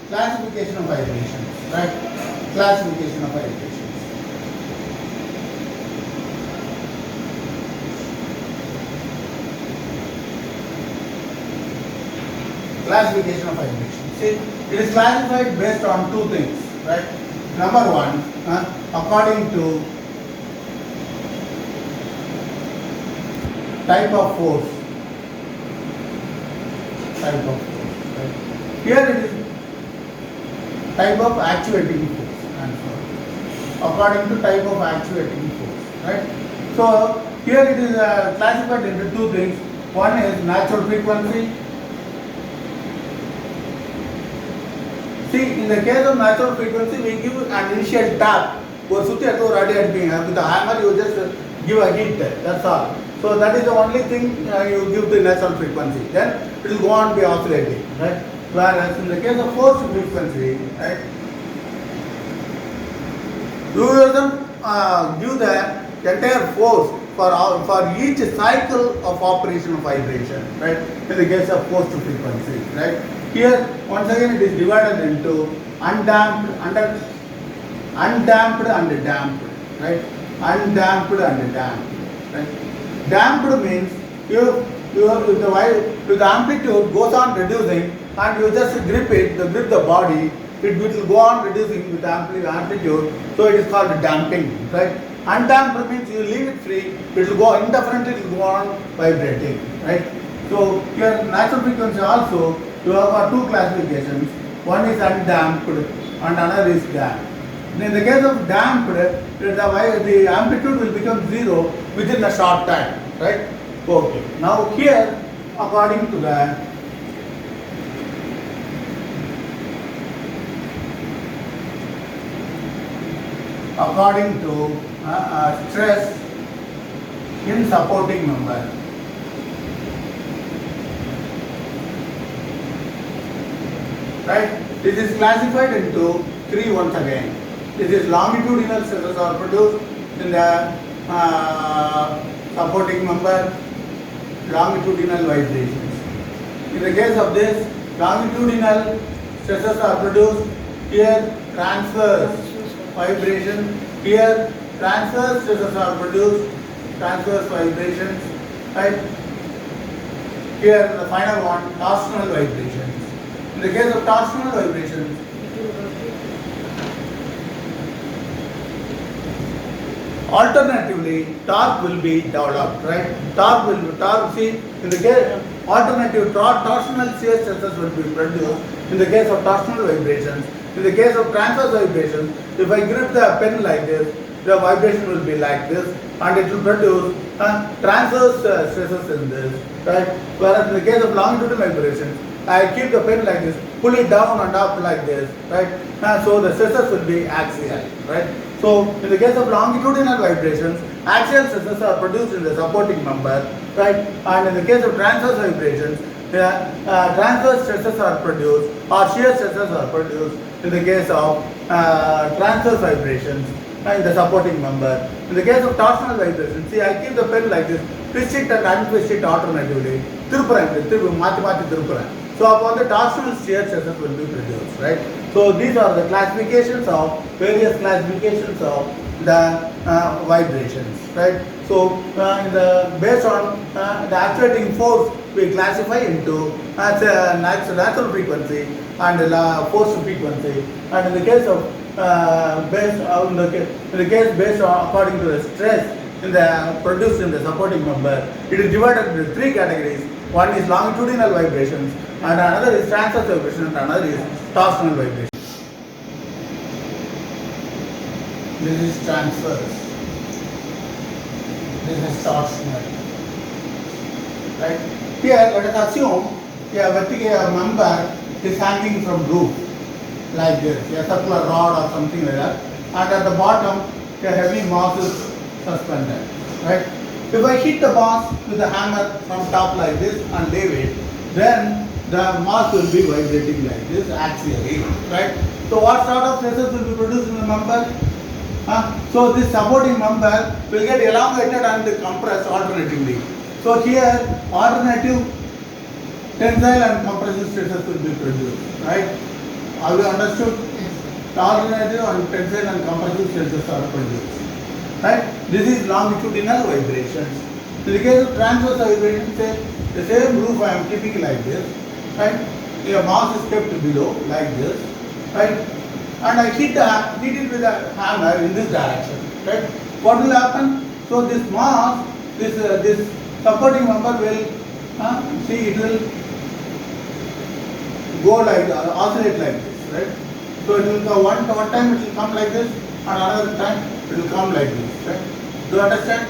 classification of vibrations, right? Classification of vibrations. Classification of vibrations. See, it is classified based on two things, right? Number one, according to type of force. Type of force. Right? Here it is type of actuating force. And so, according to type of actuating force, right? So here it is classified into two things. One is natural frequency. See, in the case of natural frequency, we give an initial tap. With the hammer, you just give a hit. That's all. So that is the only thing you give the natural frequency. Then it will go on be oscillating, right? Whereas in the case of forced frequency, right, you give the entire force for each cycle of operation of vibration, right? In the case of forced frequency, right? Here once again it is divided into undamped and damped, right? Undamped and damped, right? Damped means if the amplitude goes on reducing and you just grip the body, it will go on reducing with amplitude, so it is called damping, right? Undamped means you leave it free, it will go indefinitely, it will go on vibrating, right? So here natural frequency also, you have two classifications. One is undamped and another is damped. In the case of damped, the amplitude will become zero within a short time, right? Okay. Now here, according to the stress in supporting member, right? This is classified into three once again. This is longitudinal stresses are produced in the supporting member, longitudinal vibrations. In the case of this, longitudinal stresses are produced. Here transverse vibration. Here transverse stresses are produced. Transverse vibrations. Right. Here the final one, torsional vibrations. In the case of torsional vibrations, alternatively, torque will be developed, right? See, in the case, alternative torsional shear stresses will be produced in the case of torsional vibrations. In the case of transverse vibrations, if I grip the pen like this, the vibration will be like this, and it will produce transverse stresses in this, right? Whereas in the case of longitudinal vibrations, I keep the pen like this, pull it down and up like this, right? So the stresses will be axial, right? So in the case of longitudinal vibrations, axial stresses are produced in the supporting member, right? And in the case of transverse vibrations, transverse stresses are produced or shear stresses are produced in the case of transverse vibrations in the supporting member. In the case of torsional vibrations, see, I keep the pen like this, twist it and untwist it alternatively, so upon the torsional shear stresses will be produced, right? So these are the classifications of various classifications of the vibrations, right? So based on the actuating force, we classify into natural frequency and forced frequency. And in the case of based on according to the stress produced in the supporting member, it is divided into three categories. One is longitudinal vibrations, and another is transverse vibration, and another is torsional vibration. This is transverse. This is torsional. Right? Here, let us assume a vertical member is hanging from roof like this, a circular rod or something like that, and at the bottom a heavy mass is suspended. Right? If I hit the mass with the hammer from top like this and leave it, then the mass will be vibrating like this axially, right? So what sort of stresses will be produced in the member? So this supporting member will get elongated and compressed alternatively. So here alternative tensile and compressive stresses will be produced, right? Have you understood? Alternative and tensile and compressive stresses are produced. Right? This is longitudinal vibrations. In the case of transverse vibrations, say the same roof I am keeping like this, right? The mass is kept below like this, right? And I hit it with a hammer in this direction, right? What will happen? So this mass, this supporting member will, see, it will go like oscillate like this, right? So it will go one time it will come like this, and another time it will come like this, right? Do you understand?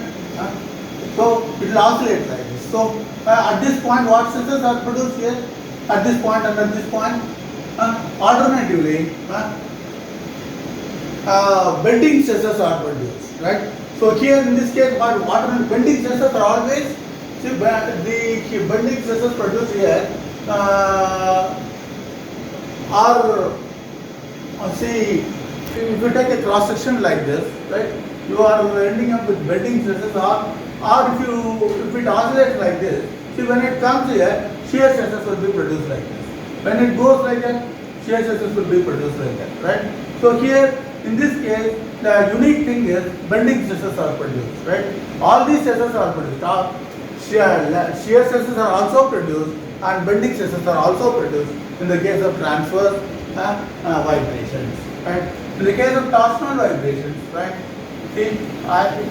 So it will oscillate like this. So at this point, what stresses are produced here? At this point and at this point. Alternatively, bending stresses are produced, right? So here in this case, what bending stresses are always, see, the bending stresses produced here are, see, if you take a cross section like this, right, you are ending up with bending stresses, or if it oscillates like this, see, when it comes here, shear stresses will be produced like this. When it goes like that, shear stresses will be produced like that, right? So here, in this case, the unique thing is bending stresses are produced, right? All these stresses are produced. Shear stresses are also produced, and bending stresses are also produced in the case of transverse vibrations, right? In the case of torsional vibrations, right? See,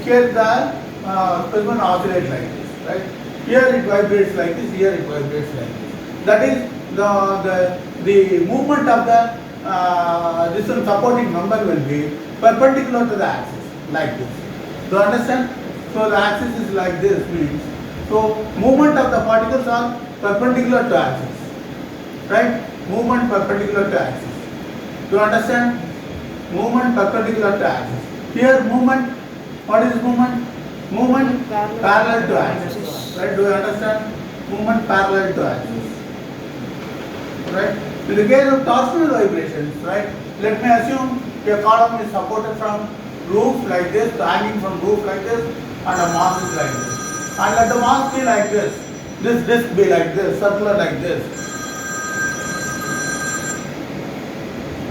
here the specimen oscillates like this, right? Here it vibrates like this, here it vibrates like this. That is the movement of the this one supporting member will be perpendicular to the axis, like this. Do you understand? So the axis is like this, means, so movement of the particles are perpendicular to axis, right? Movement perpendicular to axis. Do you understand? Movement perpendicular to axis. Here movement, what is movement? Movement parallel to axis, right? Do you understand? Movement parallel to axis, right? In the case of torsional vibrations, right? Let me assume a column is supported from roof like this, hanging from roof like this, and a mass is like this. And let the mass be like this disc be like this, circular like this.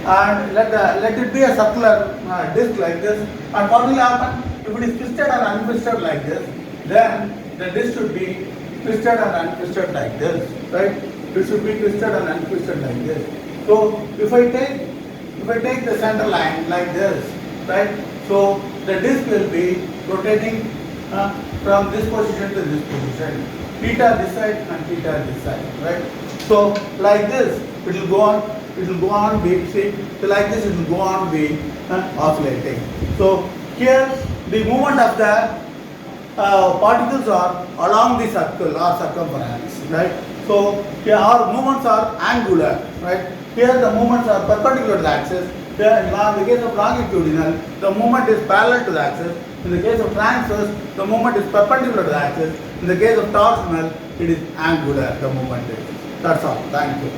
And let it be a circular disc like this. And what will happen? If it is twisted or untwisted like this, then the disc should be twisted and untwisted like this, right? It should be twisted and untwisted like this. So if I take the center line like this, right? So the disc will be rotating from this position to this position, theta this side and theta this side, right? So like this, it will go on being, see, so like this it will go on being oscillating. So here the movement of the particles are along the circle or circumference, right? So here our movements are angular, right? Here the movements are perpendicular to the axis. Here in the case of longitudinal, the movement is parallel to the axis. In the case of transverse, the movement is perpendicular to the axis. In the case of torsional, it is angular, the movement is. That's all. Thank you.